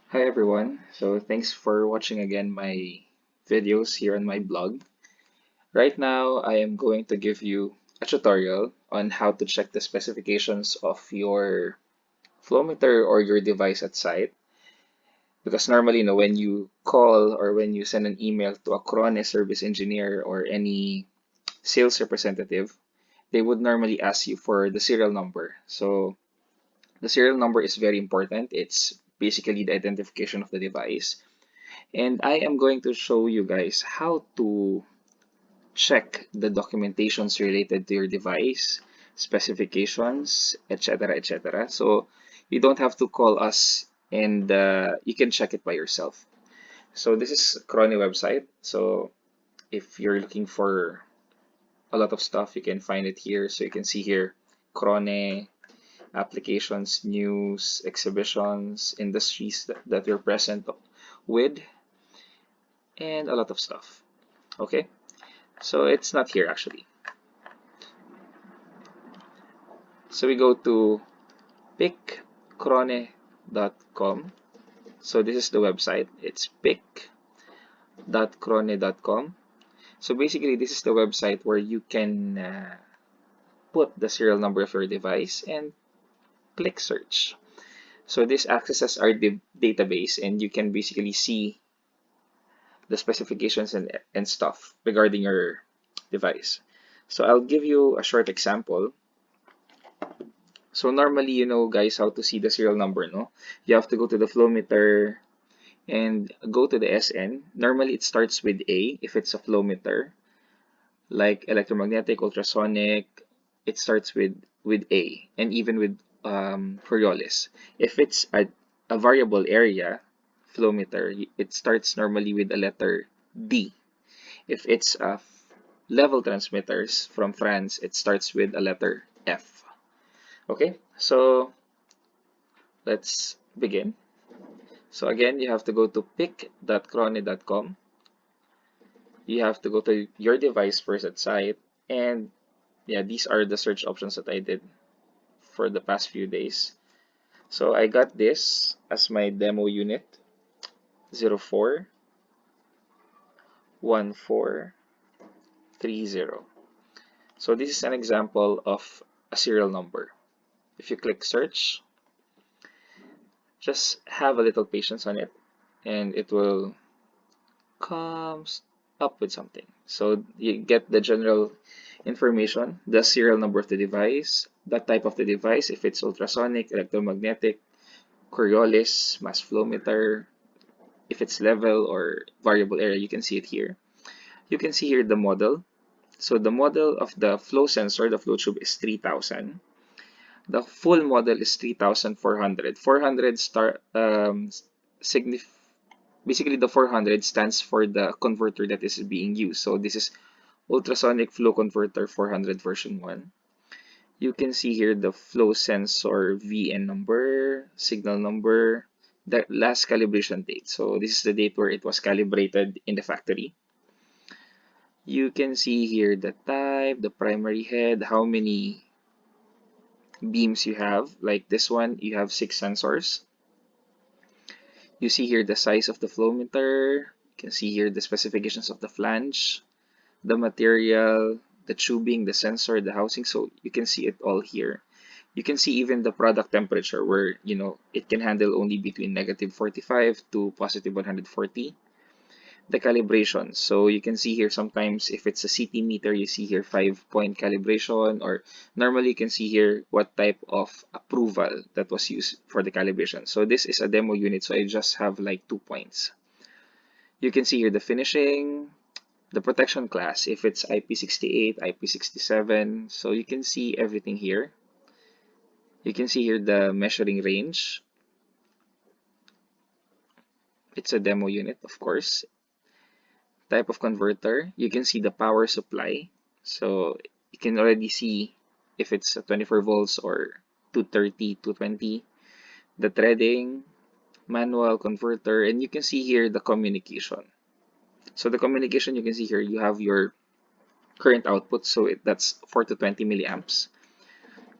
Hi everyone. So thanks for watching again my videos here on my blog. Right now, I am going to give you a tutorial on how to check the specifications of your flow meter or your device at site. Because normally, when you call or when you send an email to a Crone service engineer or any sales representative, they would normally ask you for the serial number. So the serial number is very important. It's basically the identification of the device. And I am going to show you guys how to check the documentations related to your device, specifications, etc., etc. So you don't have to call us and you can check it by yourself. So this is Crony website. So if you're looking for a lot of stuff, you can find it here. So you can see here Crone, applications, news, exhibitions, industries that you're present with, and a lot of stuff. Okay. So it's not here actually. So we go to pickcrone.com. So this is the website. It's pick.crone.com. So basically, this is the website where you can put the serial number of your device and click search. So this accesses our database and you can basically see the specifications and stuff regarding your device. So I'll give you a short example. So normally, guys, how to see the serial number, no? You have to go to the flow meter and go to the SN. Normally, it starts with A if it's a flow meter, like electromagnetic, ultrasonic. It starts with A, and even with Coriolis. If it's a variable area flow meter, it starts normally with a letter D. If it's a level transmitters from France, it starts with a letter F. Okay, so let's begin. So again, you have to go to pick.crone.com. You have to go to your device first at site. And yeah, these are the search options that I did for the past few days. So I got this as my demo unit 041430. So this is an example of a serial number. If you click search, just have a little patience on it and it will comes up with something. So you get the general information, the serial number of the device, the type of the device, if it's ultrasonic, electromagnetic, Coriolis, mass flow meter, if it's level or variable area, you can see it here. You can see here the model. So the model of the flow sensor, the flow tube is 3000. The full model is 3400. 400 signif basically the 400 stands for the converter that is being used. So this is ultrasonic flow converter 400 version 1. You can see here the flow sensor VN number, signal number, the last calibration date. So this is the date where it was calibrated in the factory. You can see here the type, the primary head, how many beams you have. Like this one, you have 6 sensors. You see here the size of the flow meter. You can see here the specifications of the flange, the material, the tubing, the sensor, the housing. So you can see it all here. You can see even the product temperature where, it can handle only between -45 to +140. The calibration. So you can see here sometimes if it's a CT meter, you see here 5-point calibration, or normally you can see here what type of approval that was used for the calibration. So this is a demo unit, so I just have like 2 points. You can see here the finishing, the protection class, if it's IP68, IP67. So you can see everything here. You can see here the measuring range. It's a demo unit, of course. Type of converter. You can see the power supply. So you can already see if it's 24 volts or 230, 220. The threading, manual converter, and you can see here the communication. So the communication, you can see here you have your current output, so that's 4 to 20 milliamps.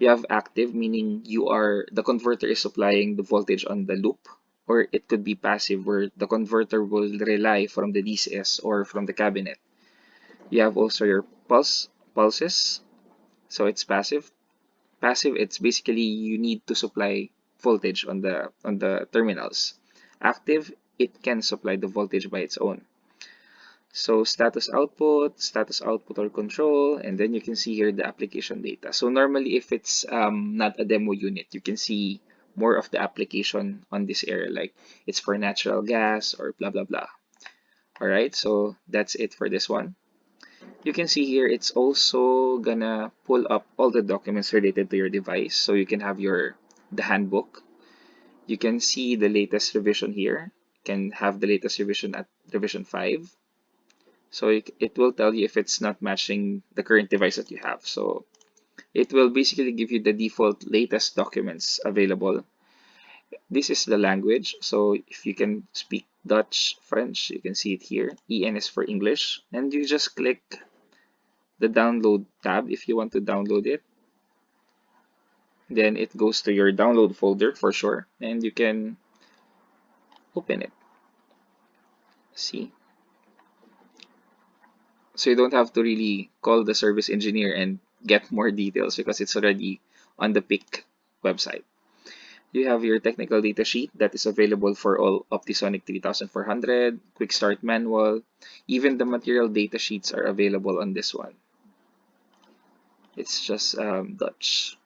You have active, meaning the converter is supplying the voltage on the loop or it could be passive where the converter will rely from the DCS or from the cabinet. You have also your pulses, so it's passive. Passive, it's basically you need to supply voltage on the terminals. Active, it can supply the voltage by its own. So status output or control, and then you can see here the application data. So normally if it's not a demo unit, you can see more of the application on this area, like it's for natural gas or blah blah blah. All right, so that's it for this one. You can see here it's also gonna pull up all the documents related to your device, so you can have the handbook. You can see the latest revision here. You can have the latest revision at revision 5. So it will tell you if it's not matching the current device that you have. So it will basically give you the default latest documents available. This is the language. So if you can speak Dutch, French, you can see it here. EN is for English. And you just click the download tab if you want to download it. Then it goes to your download folder for sure. And you can open it. See? So you don't have to really call the service engineer and get more details because it's already on the PIC website. You have your technical data sheet that is available for all Optisonic 3400, quick start manual. Even the material data sheets are available on this one. It's just Dutch.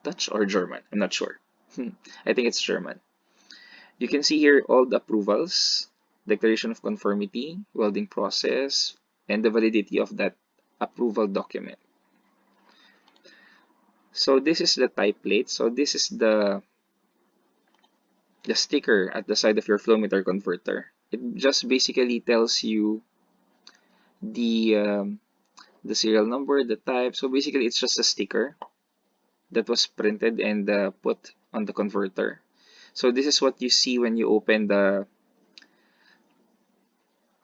Dutch or German, I'm not sure. I think it's German. You can see here all the approvals, declaration of conformity, welding process, and the validity of that approval document. So this is the type plate. So this is the sticker at the side of your flow meter converter. It just basically tells you the the serial number, the type. So basically it's just a sticker that was printed and put on the converter. So this is what you see when you open the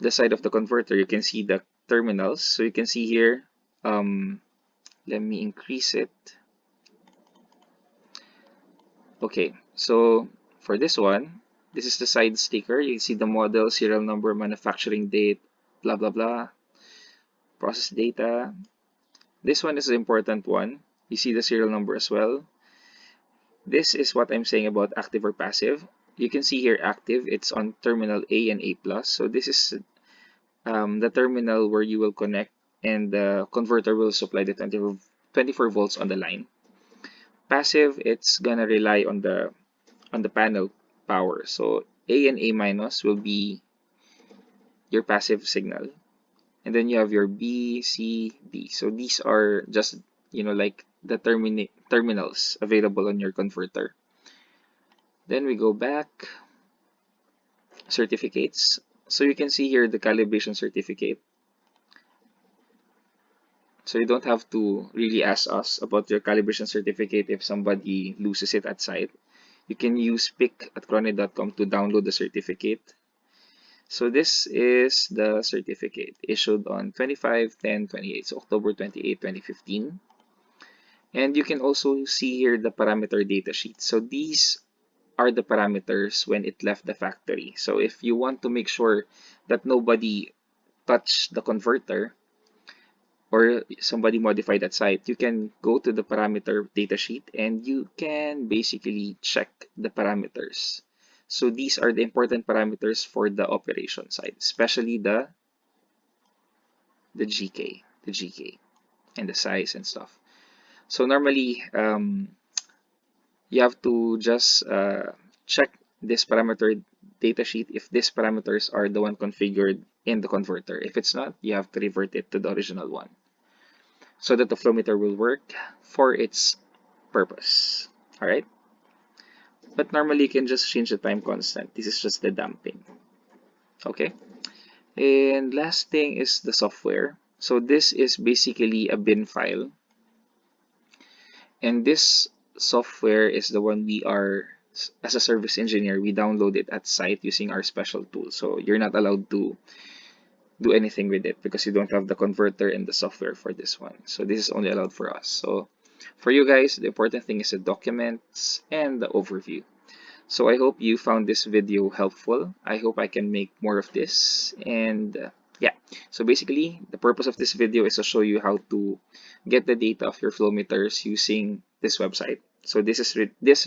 side of the converter. You can see the terminals. So you can see here, let me increase it. Okay, so for this one, this is the side sticker. You can see the model, serial number, manufacturing date, blah blah blah, process data. This one is the important one. You see the serial number as well. This is what I'm saying about active or passive. You can see here active, it's on terminal A and A plus. So this is the terminal where you will connect and the converter will supply the 24 volts on the line. Passive, it's gonna rely on the panel power. So A and A minus will be your passive signal. And then you have your B, C, D. So these are just, like the terminals available on your converter. Then we go back, certificates. So you can see here the calibration certificate. So you don't have to really ask us about your calibration certificate if somebody loses it at site. You can use pic@croned.com to download the certificate. So this is the certificate issued on 25/10/28, so October 28, 2015. And you can also see here the parameter data sheet. So these are the parameters when it left the factory. So if you want to make sure that nobody touched the converter or somebody modified that site, you can go to the parameter data sheet and you can basically check the parameters. So these are the important parameters for the operation side, especially the GK, and the size and stuff. So normally, you have to just check this parameter data sheet if these parameters are the one configured in the converter. If it's not, you have to revert it to the original one so that the flow meter will work for its purpose. All right. But normally you can just change the time constant. This is just the damping. Okay. And last thing is the software. So this is basically a bin file. And this software is the one we are, as a service engineer, we download it at site using our special tool. So you're not allowed to do anything with it because you don't have the converter and the software for this one. So this is only allowed for us. So for you guys, the important thing is the documents and the overview. So I hope you found this video helpful. I hope I can make more of this. And yeah, so basically the purpose of this video is to show you how to get the data of your flow meters using this website. So this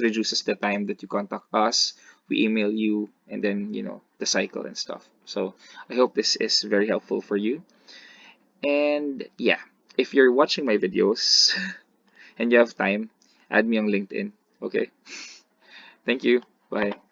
reduces the time that you contact us, we email you, and then the cycle and stuff. So I hope this is very helpful for you. And yeah, if you're watching my videos and you have time, add me on LinkedIn. Okay. Thank you. Bye.